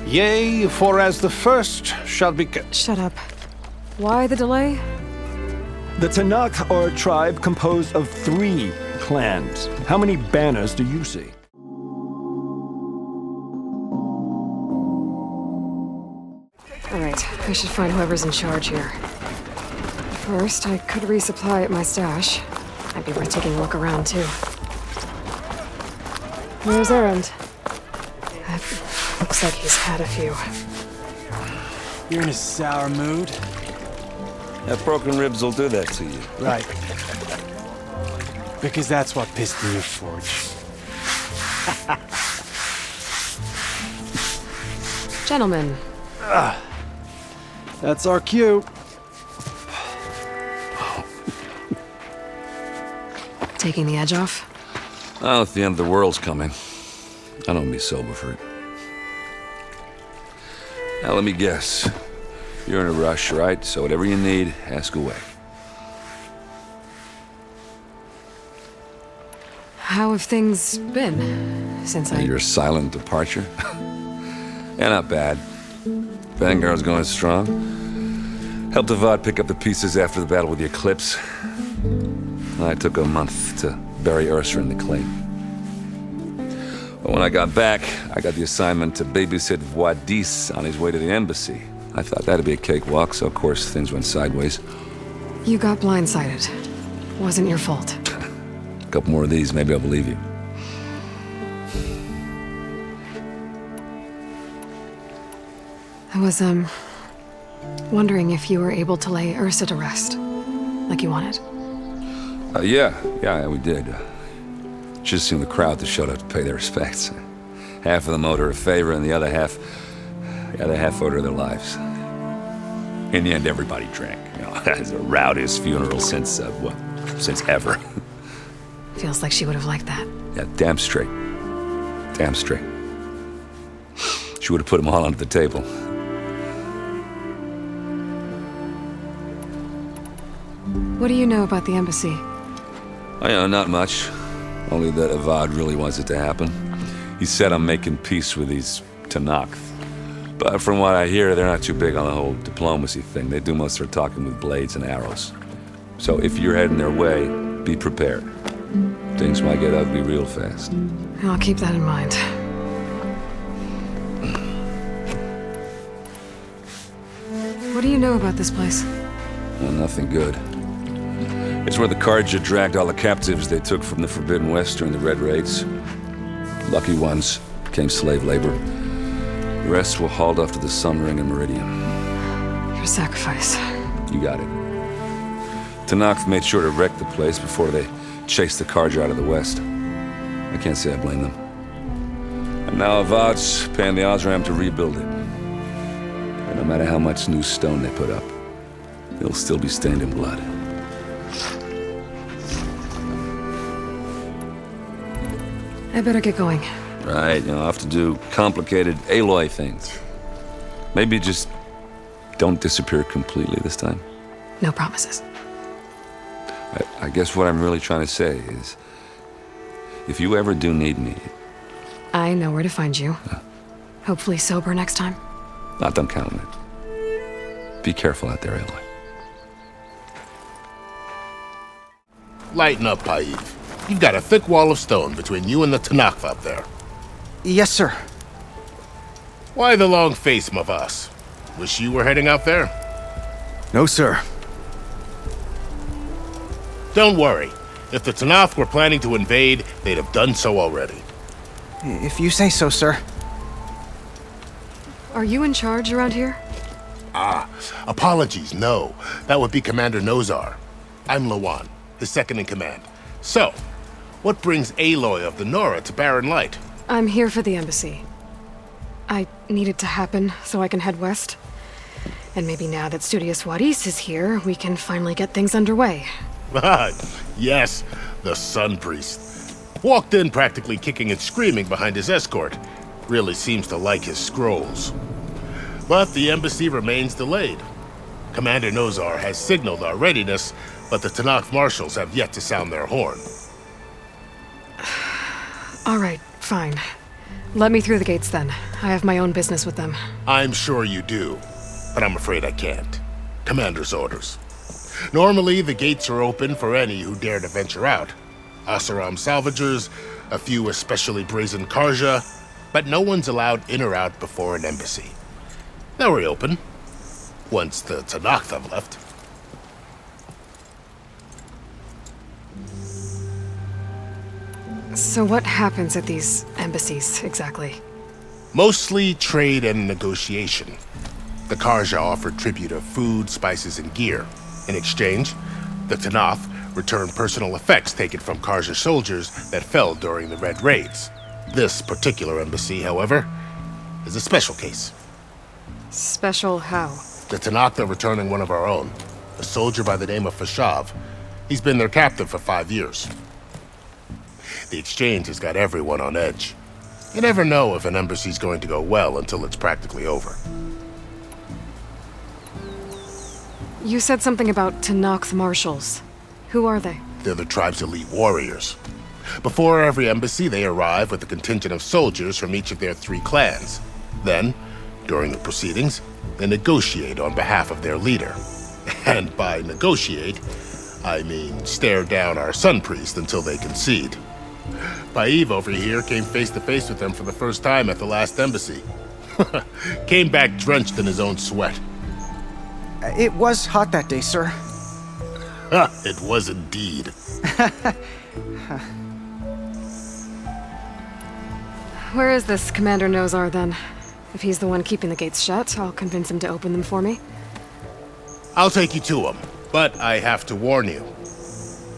Yea, for as the first shall be... Shut up. Why the delay? The Tanakh are a tribe composed of 3 clans. How many banners do you see? Alright, I should find whoever's in charge here. First, I could resupply at my stash. Might be worth taking a look around, too. Where's Erend? Looks like he's had a few. You're in a sour mood? That broken ribs will do that to you. Right. Because that's what pissed me off, Forge. Gentlemen. That's our cue. Taking the edge off? Oh, if the end of the world's coming, I don't be sober for it. Now, let me guess. You're in a rush, right? So whatever you need, ask away. How have things been since Your silent departure? Yeah, not bad. Vanguard's going strong. Helped Avad pick up the pieces after the battle with the Eclipse. I took a month to bury Ursa in the claim. But when I got back, I got the assignment to babysit Wadis on his way to the embassy. I thought that'd be a cakewalk, so of course things went sideways. You got blindsided. Wasn't your fault. A couple more of these, maybe I'll believe you. I was, wondering if you were able to lay Ursa to rest, like you wanted. Yeah, we did. Just seen the crowd that showed up to pay their respects. Half of them owed her a favor, and the other half owed her their lives. In the end, everybody drank. You know, it was the rowdiest funeral since ever. Feels like she would have liked that. Yeah, damn straight. Damn straight. She would have put them all onto the table. What do you know about the embassy? I know, not much. Only that Avad really wants it to happen. He said I'm making peace with these Tanakh. But from what I hear, they're not too big on the whole diplomacy thing. They do most of their talking with blades and arrows. So if you're heading their way, be prepared. Things might get ugly real fast. I'll keep that in mind. What do you know about this place? Well, nothing good. It's where the Carja dragged all the captives they took from the Forbidden West during the Red Raids. Lucky ones became slave labor. The rest were hauled off to the Sun Ring and Meridian. Your sacrifice. You got it. Tanakh made sure to wreck the place before they chased the Carja out of the West. I can't say I blame them. And now Avad's paying the Osram to rebuild it. And no matter how much new stone they put up, it'll still be stained in blood. I better get going. Right, I'll have to do complicated Aloy things. Maybe just don't disappear completely this time. No promises. I guess what I'm really trying to say is, if you ever do need me... I know where to find you. Hopefully sober next time. Not done counting it. Be careful out there, Aloy. Lighten up, Paiv. You've got a thick wall of stone between you and the Tanakh up there. Yes, sir. Why the long face, Mavas? Wish you were heading out there? No, sir. Don't worry. If the Tanakh were planning to invade, they'd have done so already. If you say so, sir. Are you in charge around here? Apologies, no. That would be Commander Nozar. I'm Lawan, his second in command. So, what brings Aloy of the Nora to Barren Light? I'm here for the embassy. I need it to happen so I can head west. And maybe now that Studious Wadis is here, we can finally get things underway. Yes, the Sun Priest. Walked in practically kicking and screaming behind his escort. Really seems to like his scrolls. But the embassy remains delayed. Commander Nozar has signaled our readiness, but the Tanakh marshals have yet to sound their horn. All right, fine. Let me through the gates then. I have my own business with them. I'm sure you do, but I'm afraid I can't. Commander's orders. Normally, the gates are open for any who dare to venture out. Asaram salvagers, a few especially brazen Karja, but no one's allowed in or out before an embassy. They'll reopen, once the Tanakh have left. So what happens at these embassies, exactly? Mostly trade and negotiation. The Karja offered tribute of food, spices, and gear. In exchange, the Tanakh returned personal effects taken from Karja soldiers that fell during the Red Raids. This particular embassy, however, is a special case. Special how? The Tanakh are returning one of our own, a soldier by the name of Fashav. He's been their captive for 5 years. The exchange has got everyone on edge. You never know if an embassy's going to go well until it's practically over. You said something about Tanakh marshals. Who are they? They're the tribe's elite warriors. Before every embassy, they arrive with a contingent of soldiers from each of their 3 clans. Then, during the proceedings, they negotiate on behalf of their leader. And by negotiate, I mean stare down our sun priest until they concede. Paiv over here came face to face with them for the first time at the last embassy. Came back drenched in his own sweat. It was hot that day, sir. It was indeed. Where is this Commander Nozar then? If he's the one keeping the gates shut, I'll convince him to open them for me. I'll take you to him, but I have to warn you.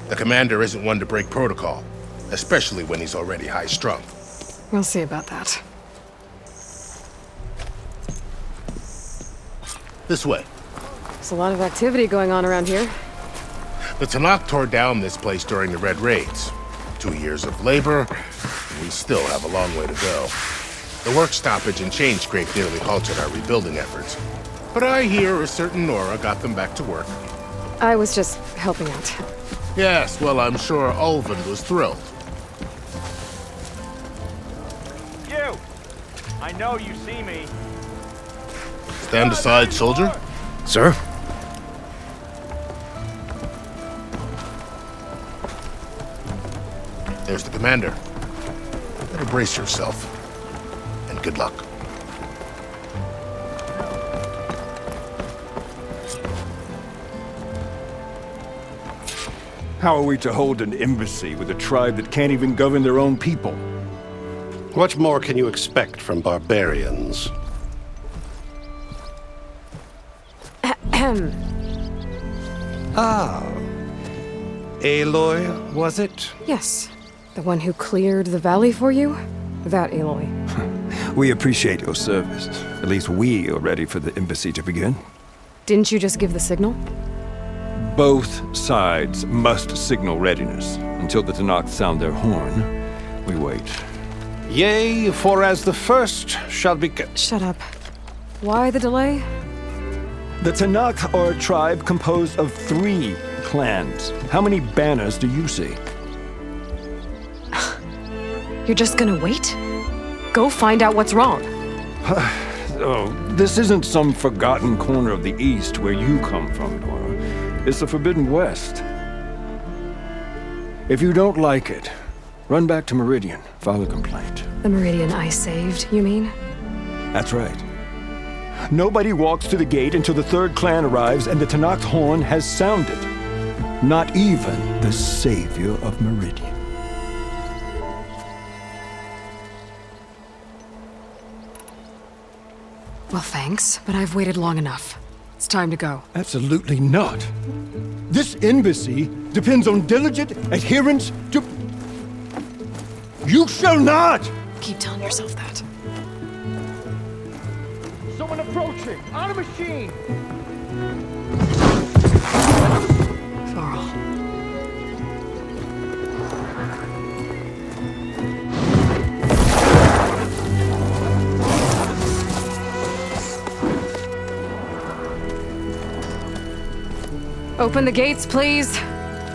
The commander isn't one to break protocol, especially when he's already high-strung. We'll see about that. This way. There's a lot of activity going on around here. The Tanakh tore down this place during the Red Raids. 2 years of labor, and we still have a long way to go. The work stoppage and chain scrape nearly halted our rebuilding efforts. But I hear a certain Nora got them back to work. I was just helping out. Yes, well, I'm sure Ulvin was thrilled. You! I know you see me. Stand aside, soldier. Sir? There's the commander. Better brace yourself. And good luck. How are we to hold an embassy with a tribe that can't even govern their own people? What more can you expect from barbarians? Aloy, was it? Yes. The one who cleared the valley for you? That Aloy. We appreciate your service. At least we are ready for the embassy to begin. Didn't you just give the signal? Both sides must signal readiness. Until the Tanakh sound their horn, we wait. Yea, for as the first shall be... Shut up. Why the delay? The Tanakh are a tribe composed of 3 clans. How many banners do you see? You're just gonna wait? Go find out what's wrong. Oh, this isn't some forgotten corner of the East where you come from, Nora. It's the Forbidden West. If you don't like it, run back to Meridian, file a complaint. The Meridian I saved, you mean? That's right. Nobody walks to the gate until the 3rd clan arrives and the Tanakh horn has sounded. Not even the savior of Meridian. Well, thanks, but I've waited long enough. It's time to go. Absolutely not. This embassy depends on diligent adherence to... You shall not! Keep telling yourself that. Someone approaching! On a machine! Varl. Open the gates, please.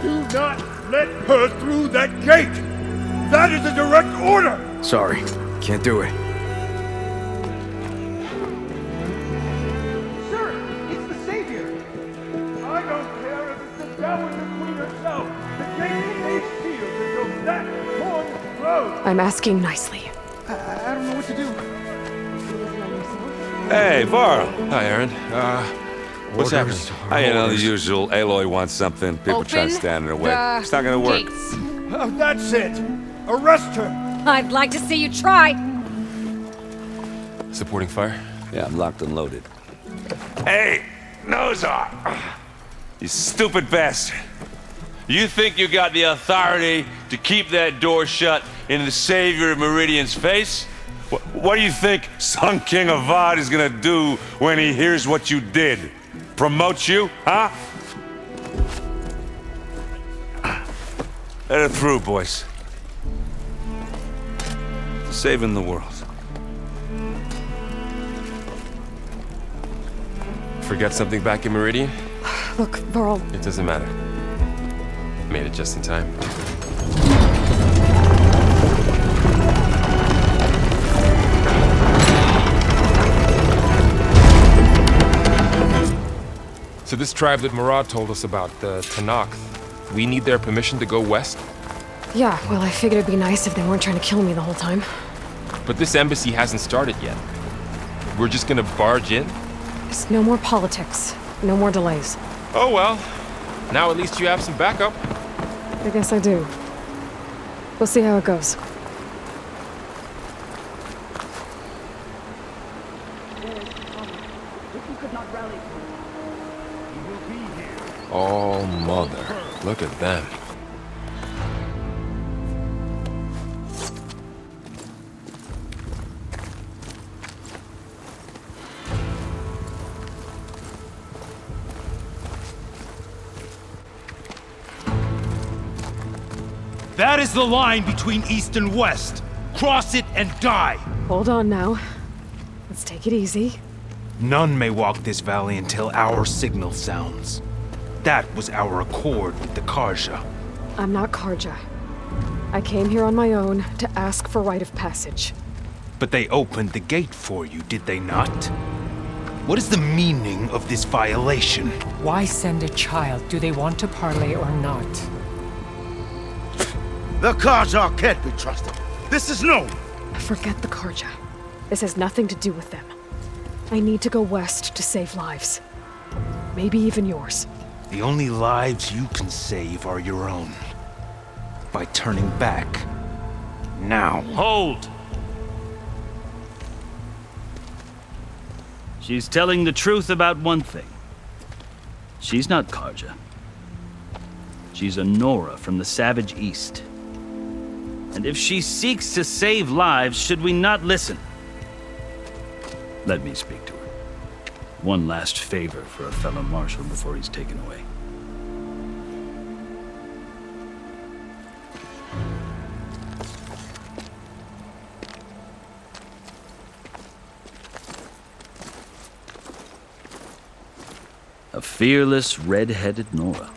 Do not let her through that gate! That is a direct order! Sorry. Can't do it. Sir, it's the Savior! I don't care if it's the Dowager Queen herself! The gate stays sealed until that horn blows! I'm asking nicely. I don't know what to do. Hey, Varl. Hi, Aaron. What's happening? You know, the usual. Aloy wants something. People try to stand in her way. It's not gonna work. Oh, that's it. Arrest her. I'd like to see you try. Supporting fire? Yeah, I'm locked and loaded. Hey, Nozar! You stupid bastard. You think you got the authority to keep that door shut in the Savior of Meridian's face? What do you think Sun King Avad is gonna do when he hears what you did? Promote you, huh? Let her through, boys. Saving the world. Forget something back in Meridian? Look, Varl, It doesn't matter. Made it just in time. So this tribe that Murad told us about, the Tanakh, we need their permission to go west? yeah, well, I figured it'd be nice if they weren't trying to kill me the whole time. But this embassy hasn't started yet. We're just gonna barge in? Just no more politics. No more delays. Oh well. Now at least you have some backup. I guess I do. We'll see how it goes. Oh, mother. Look at them. That is the line between East and West. Cross it and die. Hold on now. Let's take it easy. None may walk this valley until our signal sounds. That was our accord with the Karja. I'm not Karja. I came here on my own to ask for rite of passage. But they opened the gate for you, did they not? What is the meaning of this violation? Why send a child? Do they want to parley or not? The Karja can't be trusted. This is known. Forget the Karja. This has nothing to do with them. I need to go west to save lives. Maybe even yours. The only lives you can save are your own. By turning back. Now. Hold! She's telling the truth about one thing. She's not Karja. She's a Nora from the Savage East. And if she seeks to save lives, should we not listen? Let me speak to her. One last favor for a fellow marshal before he's taken away. A fearless, red-headed Nora.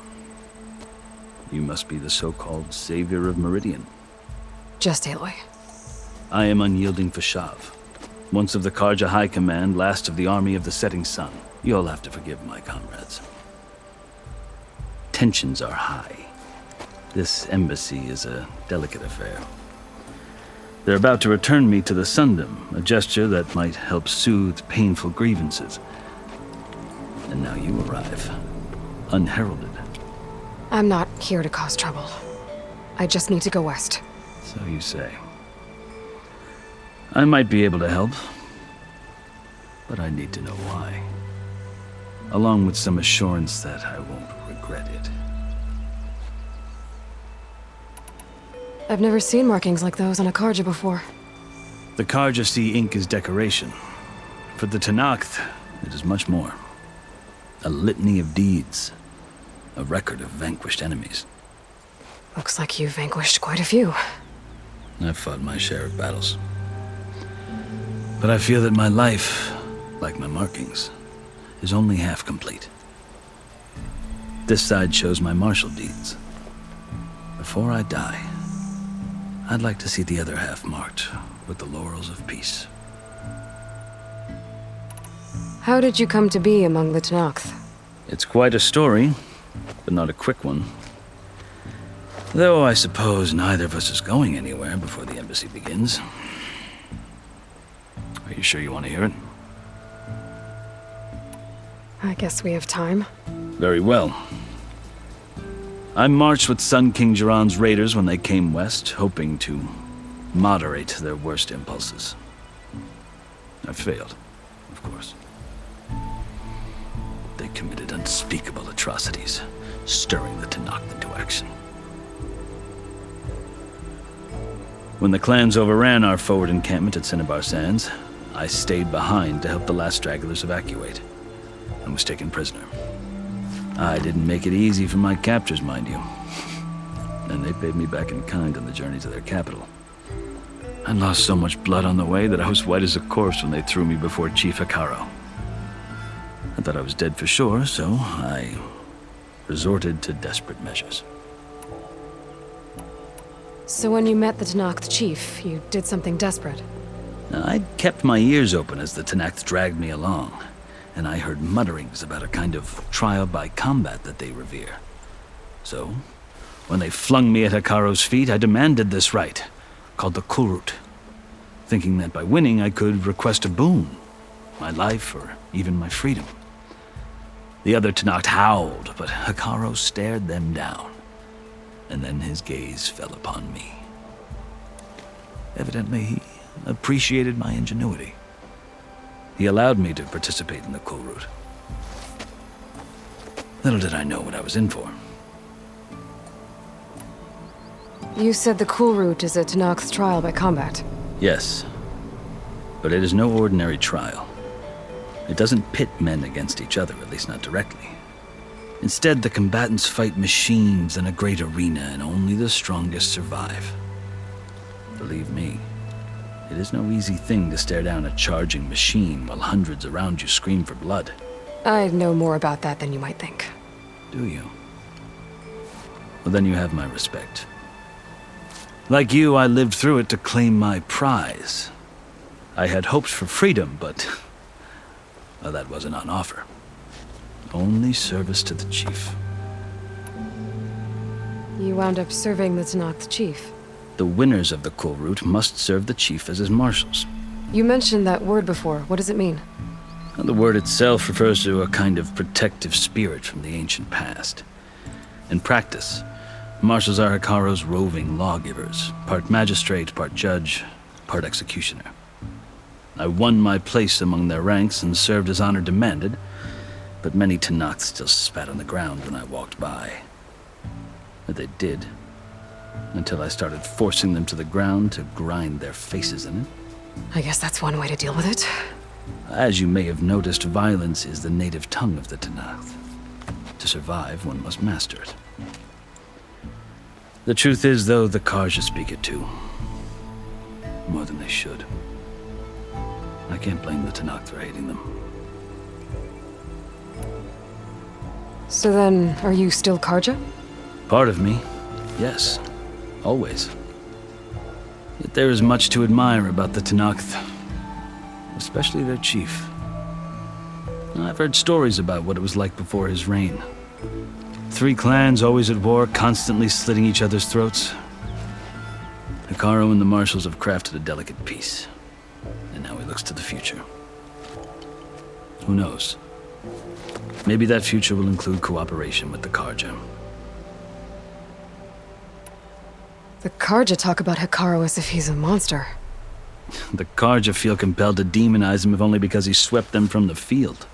You must be the so-called Savior of Meridian. Just Aloy. I am unyielding Fashav. Once of the Karja High Command, last of the army of the setting sun. You'll have to forgive my comrades. Tensions are high. This embassy is a delicate affair. They're about to return me to the Sundom, a gesture that might help soothe painful grievances. And now you arrive, unheralded. I'm not here to cause trouble. I just need to go west. So you say. I might be able to help, but I need to know why. Along with some assurance that I won't regret it. I've never seen markings like those on a Karja before. The Karja see ink as decoration. For the Tanakh, it is much more. A litany of deeds. A record of vanquished enemies. Looks like you've vanquished quite a few. I've fought my share of battles. But I feel that my life, like my markings, is only half complete. This side shows my martial deeds. Before I die, I'd like to see the other half marked with the laurels of peace. How did you come to be among the Tenakth? It's quite a story, but not a quick one. Though I suppose neither of us is going anywhere before the embassy begins. Are you sure you want to hear it? I guess we have time. Very well. I marched with Sun King Jiran's raiders when they came west, hoping to moderate their worst impulses. I failed, of course. They committed unspeakable atrocities, stirring the Tenakth into action. When the clans overran our forward encampment at Cinnabar Sands, I stayed behind to help the last stragglers evacuate, and was taken prisoner. I didn't make it easy for my captors, mind you. And they paid me back in kind on the journey to their capital. I lost so much blood on the way that I was white as a corpse when they threw me before Chief Hekarro. I thought I was dead for sure, so I resorted to desperate measures. So when you met the Tenakth chief, you did something desperate? I'd kept my ears open as the Tenakth dragged me along, and I heard mutterings about a kind of trial by combat that they revere. So, when they flung me at Hekarro's feet, I demanded this rite, called the Kulrut, thinking that by winning I could request a boon, my life or even my freedom. The other Tenakth howled, but Hekarro stared them down, and then his gaze fell upon me. Evidently, he appreciated my ingenuity. He allowed me to participate in the Kulrut. Little did I know what I was in for. You said the Kulrut is a Tenakth's trial by combat. Yes, but it is no ordinary trial. It doesn't pit men against each other, at least not directly. Instead, the combatants fight machines in a great arena, and only the strongest survive. Believe me, it is no easy thing to stare down a charging machine while hundreds around you scream for blood. I know more about that than you might think. Do you? Well, then you have my respect. Like you, I lived through it to claim my prize. I had hoped for freedom, but well, that wasn't on offer. Only service to the chief. You wound up serving the Tenakth chief. The winners of the Kulrut must serve the chief as his marshals. You mentioned that word before. What does it mean? The word itself refers to a kind of protective spirit from the ancient past. In practice, marshals are Hekarro's roving lawgivers, part magistrate, part judge, part executioner. I won my place among their ranks and served as honor demanded, but many Tenakth still spat on the ground when I walked by. But they did, until I started forcing them to the ground to grind their faces in it. I guess that's one way to deal with it. As you may have noticed, violence is the native tongue of the Tenakth. To survive, one must master it. The truth is, though, the Karja speak it too. More than they should. I can't blame the Tenakth for hating them. So then, are you still Karja? Part of me, yes. Always. Yet there is much to admire about the Tenakth. Especially their chief. I've heard stories about what it was like before his reign. 3 clans always at war, constantly slitting each other's throats. Hekarro and the marshals have crafted a delicate peace. And now he looks to the future. Who knows? Maybe that future will include cooperation with the Karja. The Karja talk about Hekarro as if he's a monster. The Karja feel compelled to demonize him if only because he swept them from the field.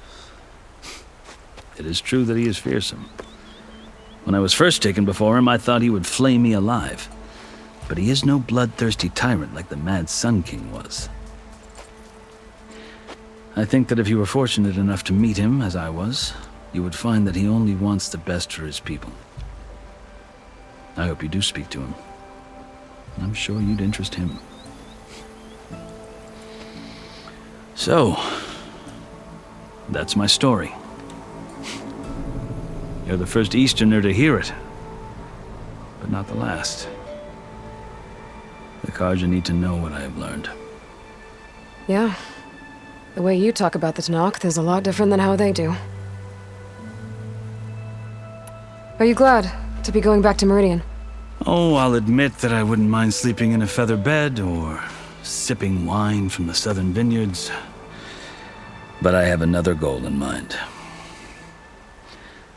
It is true that he is fearsome. When I was first taken before him, I thought he would flay me alive. But he is no bloodthirsty tyrant like the Mad Sun King was. I think that if you were fortunate enough to meet him, as I was, you would find that he only wants the best for his people. I hope you do speak to him. I'm sure you'd interest him. So, that's my story. You're the first Easterner to hear it, but not the last. The Karja need to know what I have learned. Yeah. The way you talk about the Tanakh is a lot different than how they do. Are you glad to be going back to Meridian? Oh, I'll admit that I wouldn't mind sleeping in a feather bed or sipping wine from the southern vineyards. But I have another goal in mind.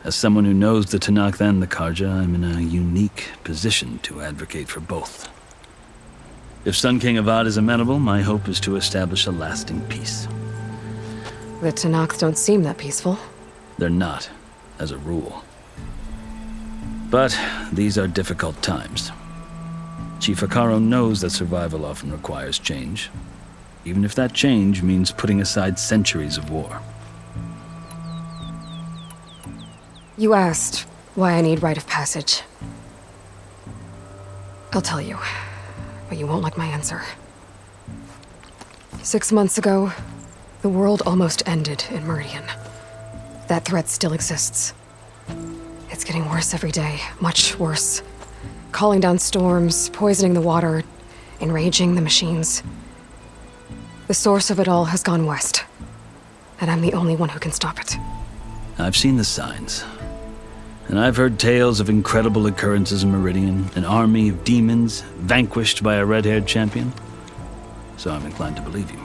As someone who knows the Tanakh and the Karja, I'm in a unique position to advocate for both. If Sun King Avad is amenable, my hope is to establish a lasting peace. The Tanakh don't seem that peaceful. They're not, as a rule. But these are difficult times. Chief Akaro knows that survival often requires change, even if that change means putting aside centuries of war. You asked why I need rite of passage. I'll tell you, but you won't like my answer. 6 months ago, the world almost ended in Meridian. That threat still exists. It's getting worse every day, much worse. Calling down storms, poisoning the water, enraging the machines. The source of it all has gone west, and I'm the only one who can stop it. I've seen the signs. And I've heard tales of incredible occurrences in Meridian, an army of demons vanquished by a red-haired champion. So I'm inclined to believe you.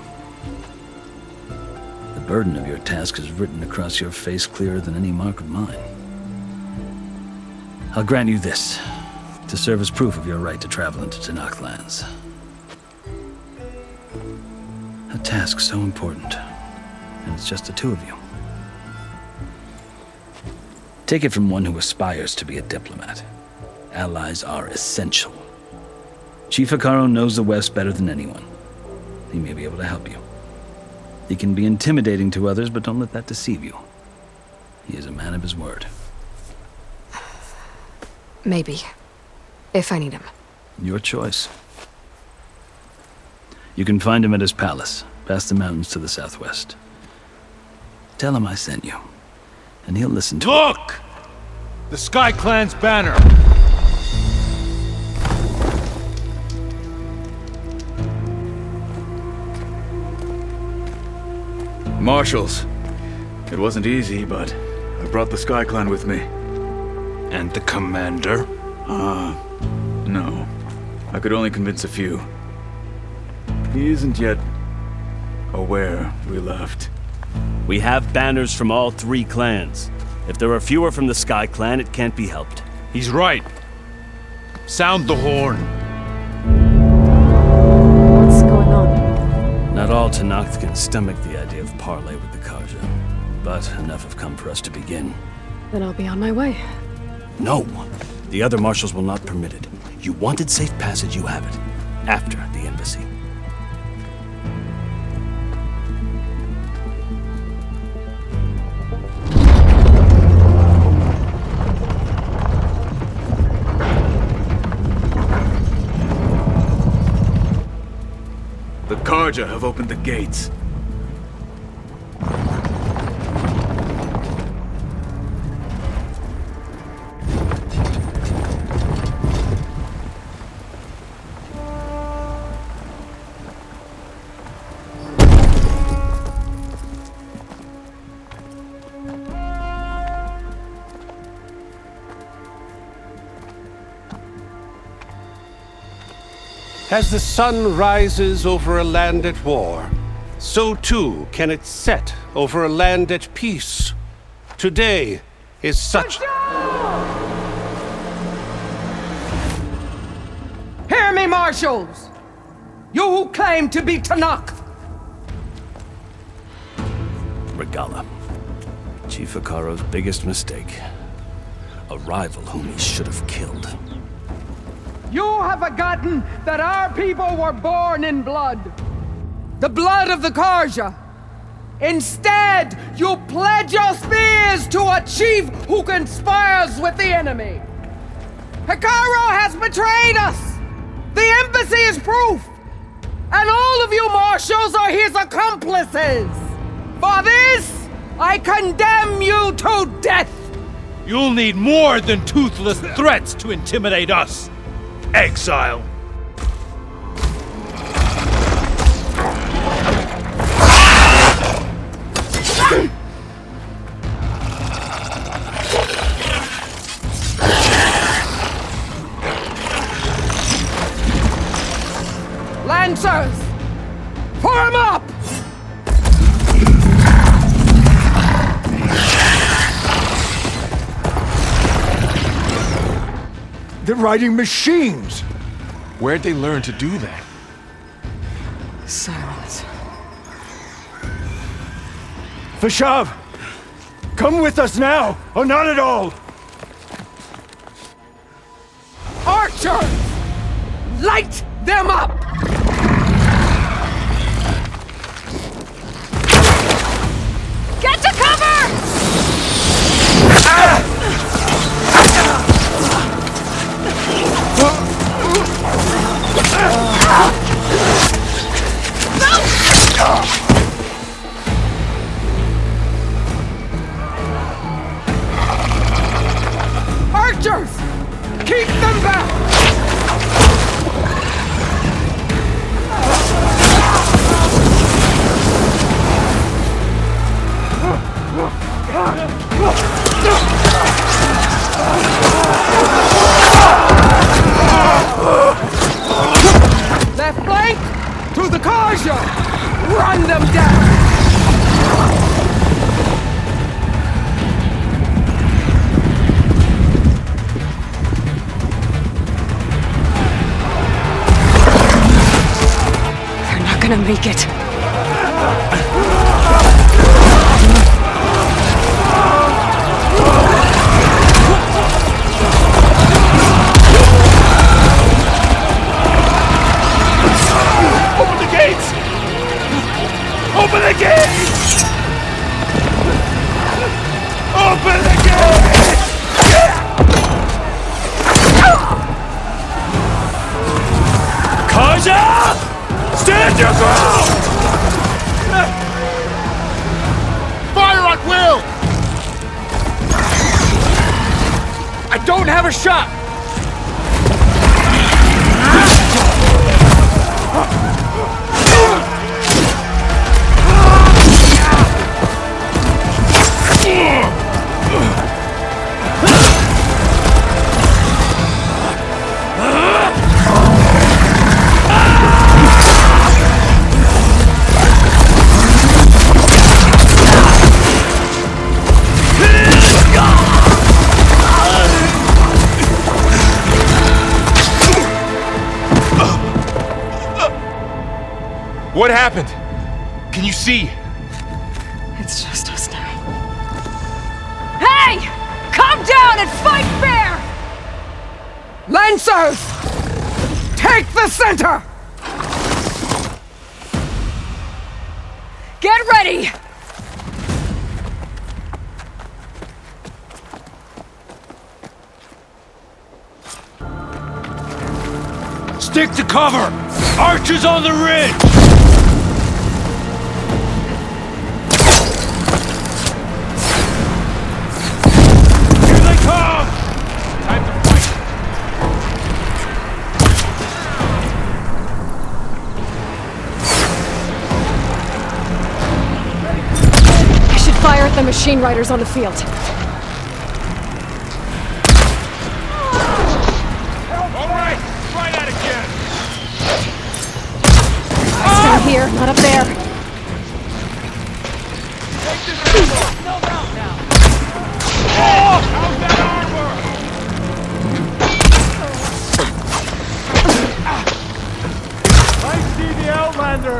The burden of your task is written across your face clearer than any mark of mine. I'll grant you this, to serve as proof of your right to travel into Tanakh lands. A task so important, and it's just the two of you. Take it from one who aspires to be a diplomat. Allies are essential. Chief Akaro knows the West better than anyone. He may be able to help you. He can be intimidating to others, but don't let that deceive you. He is a man of his word. Maybe. If I need him. Your choice. You can find him at his palace, past the mountains to the southwest. Tell him I sent you, and he'll listen to Look! The Sky Clan's banner! Marshals. It wasn't easy, but I brought the Sky Clan with me. And the commander? No. I could only convince a few. He isn't yet aware we left. We have banners from all 3 clans. If there are fewer from the Sky Clan, it can't be helped. He's right. Sound the horn. What's going on? Not all Tanakh can stomach the idea of parley with the Karja, but enough have come for us to begin. Then I'll be on my way. No! The other marshals will not permit it. You wanted safe passage, you have it. After the embassy. The Karja have opened the gates. As the sun rises over a land at war, so too can it set over a land at peace. Today is such... Hear me, marshals! You who claim to be Tanakh! Regala. Chief Akaro's biggest mistake. A rival whom he should have killed. You have forgotten that our people were born in blood. The blood of the Karja. Instead, you pledge your spears to a chief who conspires with the enemy. Akaro has betrayed us! The embassy is proof! And all of you marshals are his accomplices! For this, I condemn you to death! You'll need more than toothless threats to intimidate us! Exile! They're riding machines! Where'd they learn to do that? Silence. Vashav! Come with us now, or not at all! Archers! Light them up! Get to cover! Archers! Keep them back! Left flank! To the Karja! Run them down! They're not gonna make it. Open the gates! Open the gates! Open the gates! Karja! Stand your ground! Fire at will! I don't have a shot! What happened? Can you see? It's just us now. Hey! Calm down and fight fair! Lancers! Take the center! Get ready! Stick to cover! Archers on the ridge! Here they come! Time to fight. I should fire at the machine riders on the field. All right, try that again. Stay here, not up there. Take this ammo. No round now. Oh! How's that armor? I see the Outlander.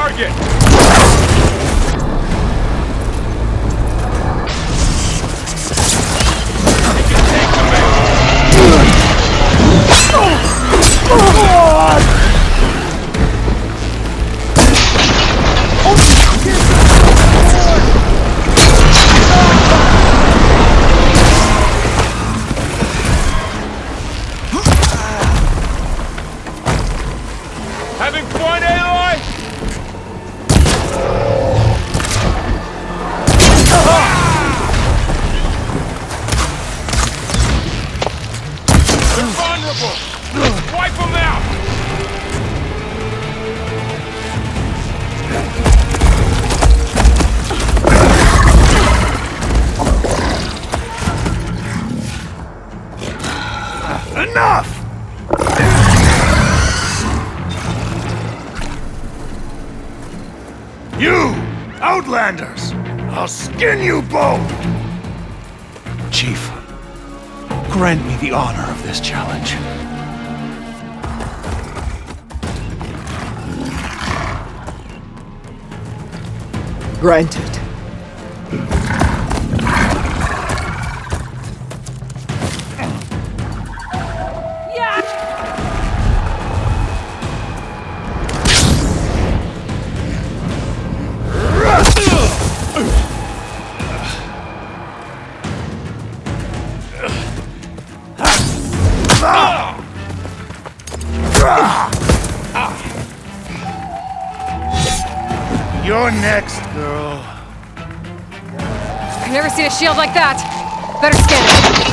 target! Having fun, Aloy? They're vulnerable! Wipe them out! Enough! You, Outlanders! I'll skin you both! Chief, grant me the honor of this challenge. Granted. You're next, girl. I've never seen a shield like that. Better scan it.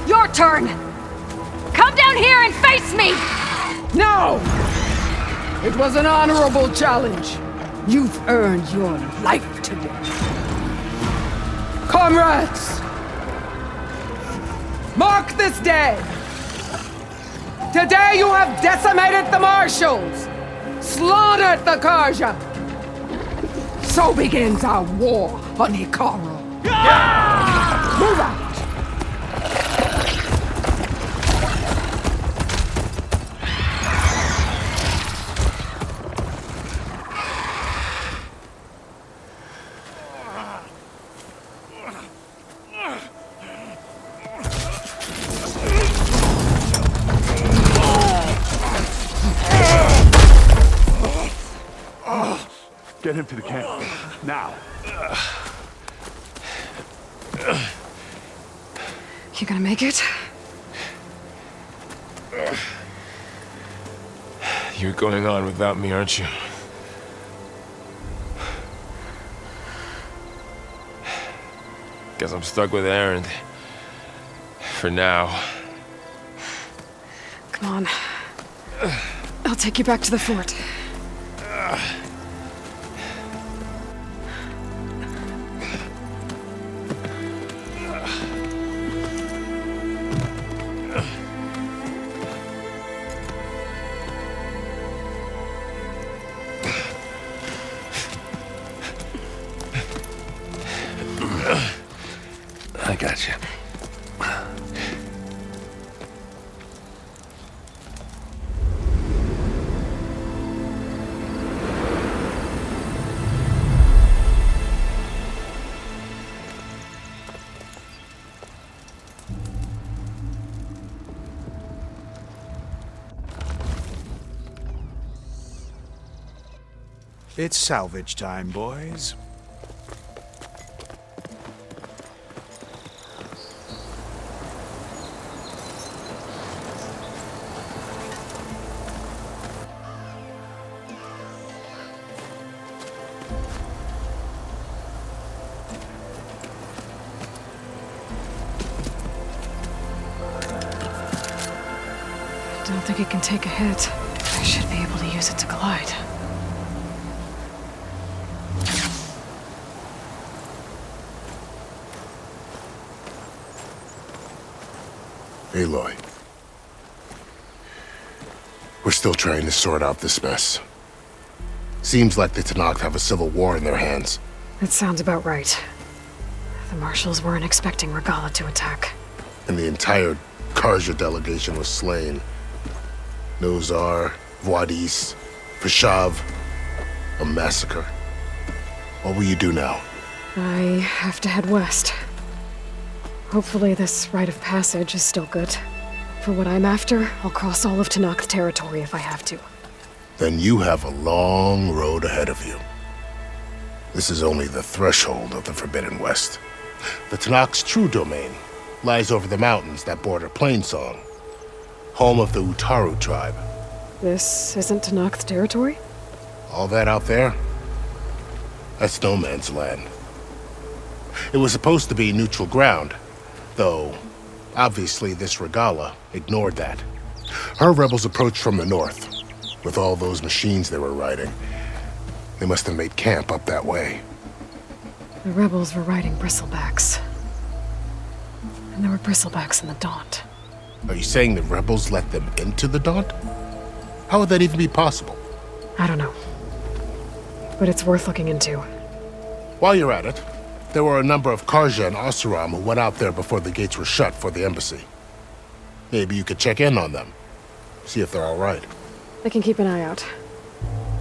Your turn! Come down here and face me! No! It was an honorable challenge. You've earned your life today. Comrades! Mark this day! Today you have decimated the Marshals! Slaughtered the Karja! So begins our war on Hikaru. Move out! Get him to the camp. Now. You gonna make it? You're going on without me, aren't you? Guess I'm stuck with Erend. For now. Come on. I'll take you back to the fort. I got you. It's salvage time, boys. don't think it can take a hit. I should be able to use it to glide. Aloy. We're still trying to sort out this mess. Seems like the Tenakth have a civil war in their hands. That sounds about right. The marshals weren't expecting Regala to attack. And the entire Karja delegation was slain. Nozar, Voidis, Prishav. A massacre. What will you do now? I have to head west. Hopefully this rite of passage is still good. For what I'm after, I'll cross all of Tenakth territory if I have to. Then you have a long road ahead of you. This is only the threshold of the Forbidden West. The Tenakth's true domain lies over the mountains that border Plainsong, home of the Utaru tribe. This isn't Tenakth territory? All that out there? That's no man's land. It was supposed to be neutral ground, though obviously this Regala ignored that. Her rebels approached from the north. With all those machines they were riding, they must have made camp up that way. The rebels were riding bristlebacks. And there were bristlebacks in the Daunt. Are you saying the rebels let them into the Daunt? How would that even be possible? I don't know. But it's worth looking into. While you're at it, there were a number of Karja and Oseram who went out there before the gates were shut for the embassy. Maybe you could check in on them. See if they're all right. I can keep an eye out.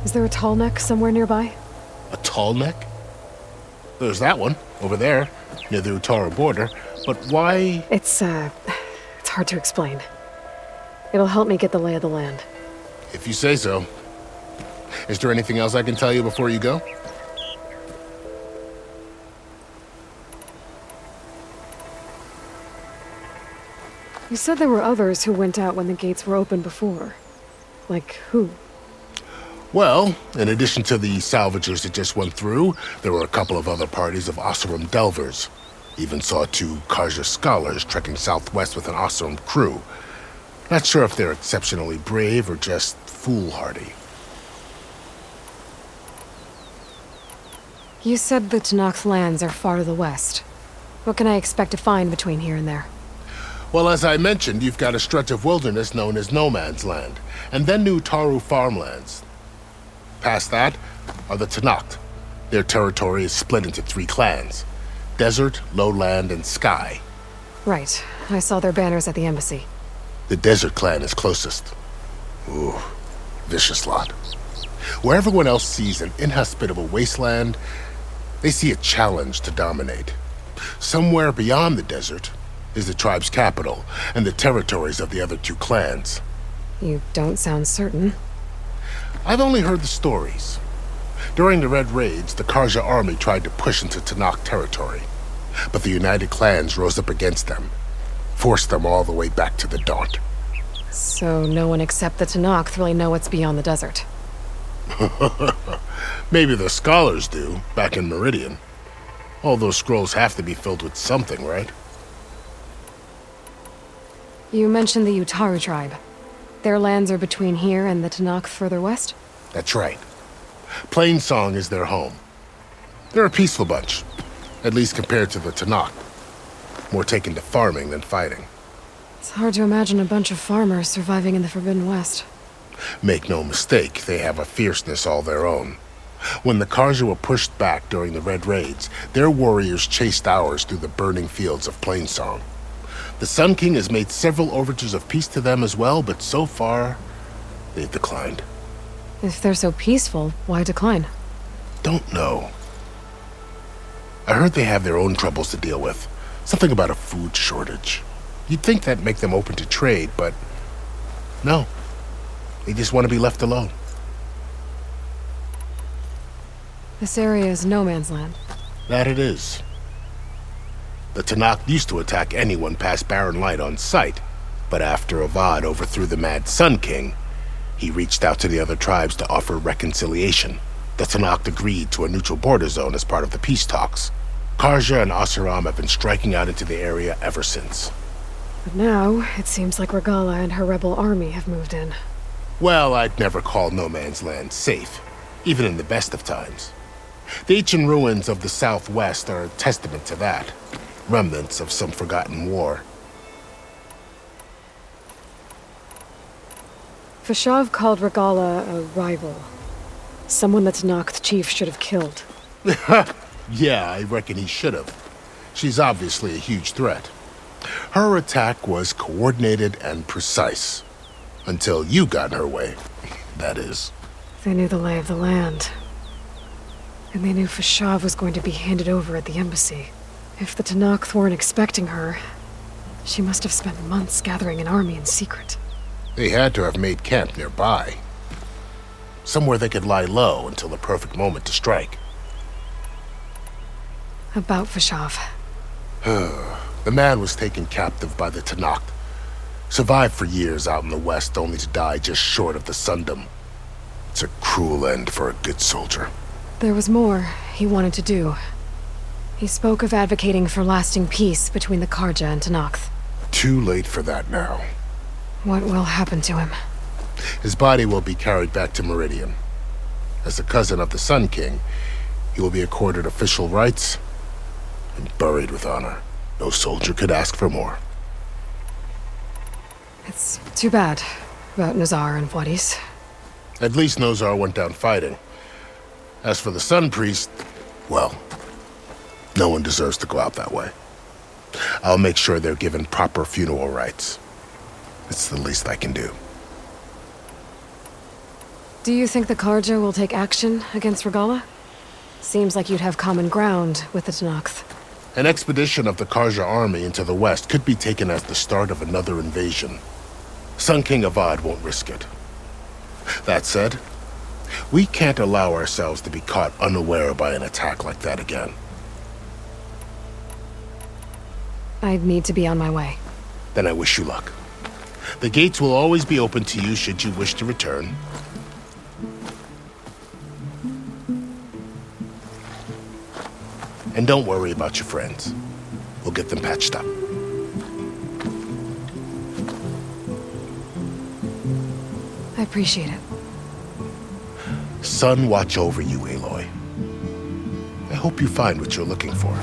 Is there a tall neck somewhere nearby? A tall neck? There's that one, over there, near the Utaru border. But why? It's hard to explain. It'll help me get the lay of the land. If you say so. Is there anything else I can tell you before you go? You said there were others who went out when the gates were open before. Like who? Well, in addition to the salvagers that just went through, there were a couple of other parties of Oseram delvers. Even saw 2 Karja scholars trekking southwest with an Oseram crew. Not sure if they're exceptionally brave or just foolhardy. You said the Tenakth lands are far to the west. What can I expect to find between here and there? Well, as I mentioned, you've got a stretch of wilderness known as No Man's Land, and then new Utaru farmlands. Past that are the Tenakth. Their territory is split into 3 clans: Desert, Lowland, and Sky. Right. I saw their banners at the embassy. The Desert clan is closest. Ooh, vicious lot. Where everyone else sees an inhospitable wasteland, they see a challenge to dominate. Somewhere beyond the desert is the tribe's capital and the territories of the other 2 clans. You don't sound certain. I've only heard the stories. During the Red Raids, the Karja army tried to push into Tenakth territory, but the united clans rose up against them, forced them all the way back to the Daunt. So no one except the Tenakth really know what's beyond the desert. Maybe the scholars do, back in Meridian. All those scrolls have to be filled with something, right? You mentioned the Utaru tribe. Their lands are between here and the Tenakth further west? That's right. Plainsong is their home. They're a peaceful bunch, at least compared to the Tenakth. More taken to farming than fighting. It's hard to imagine a bunch of farmers surviving in the Forbidden West. Make no mistake, they have a fierceness all their own. When the Karja were pushed back during the Red Raids, their warriors chased ours through the burning fields of Plainsong. The Sun King has made several overtures of peace to them as well, but so far, they've declined. If they're so peaceful, why decline? Don't know. I heard they have their own troubles to deal with. Something about a food shortage. You'd think that'd make them open to trade, but no. They just want to be left alone. This area is no man's land. That it is. The Tenakth used to attack anyone past Barren Light on sight, but after Avad overthrew the Mad Sun King, he reached out to the other tribes to offer reconciliation. The Tenakth agreed to a neutral border zone as part of the peace talks. Karja and Oseram have been striking out into the area ever since. But now, it seems like Regala and her rebel army have moved in. Well, I'd never call No Man's Land safe, even in the best of times. The ancient ruins of the Southwest are a testament to that. Remnants of some forgotten war. Fashav called Regala a rival. Someone that Tanakh chief should have killed. Yeah, I reckon he should have. She's obviously a huge threat. Her attack was coordinated and precise. Until you got in her way, that is. They knew the lay of the land. And they knew Fashav was going to be handed over at the embassy. If the Tanakh weren't expecting her, she must have spent months gathering an army in secret. They had to have made camp nearby. Somewhere they could lie low until the perfect moment to strike. About Fashav. The man was taken captive by the Tanakh. Survived for years out in the west, only to die just short of the Sundom. It's a cruel end for a good soldier. There was more he wanted to do. He spoke of advocating for lasting peace between the Karja and Tanakh. Too late for that now. What will happen to him? His body will be carried back to Meridian. As a cousin of the Sun King, he will be accorded official rights and buried with honor. No soldier could ask for more. It's too bad about Nazar and Wadis. At least Nozar went down fighting. As for the Sun Priest, well, no one deserves to go out that way. I'll make sure they're given proper funeral rites. It's the least I can do. Do you think the Karja will take action against Regala? Seems like you'd have common ground with the Tanakh. An expedition of the Karja army into the west could be taken as the start of another invasion. Sun King Avad won't risk it. That said, we can't allow ourselves to be caught unaware by an attack like that again. I'd need to be on my way. Then I wish you luck. The gates will always be open to you should you wish to return. And don't worry about your friends. We'll get them patched up. I appreciate it. Sun watch over you, Aloy. I hope you find what you're looking for.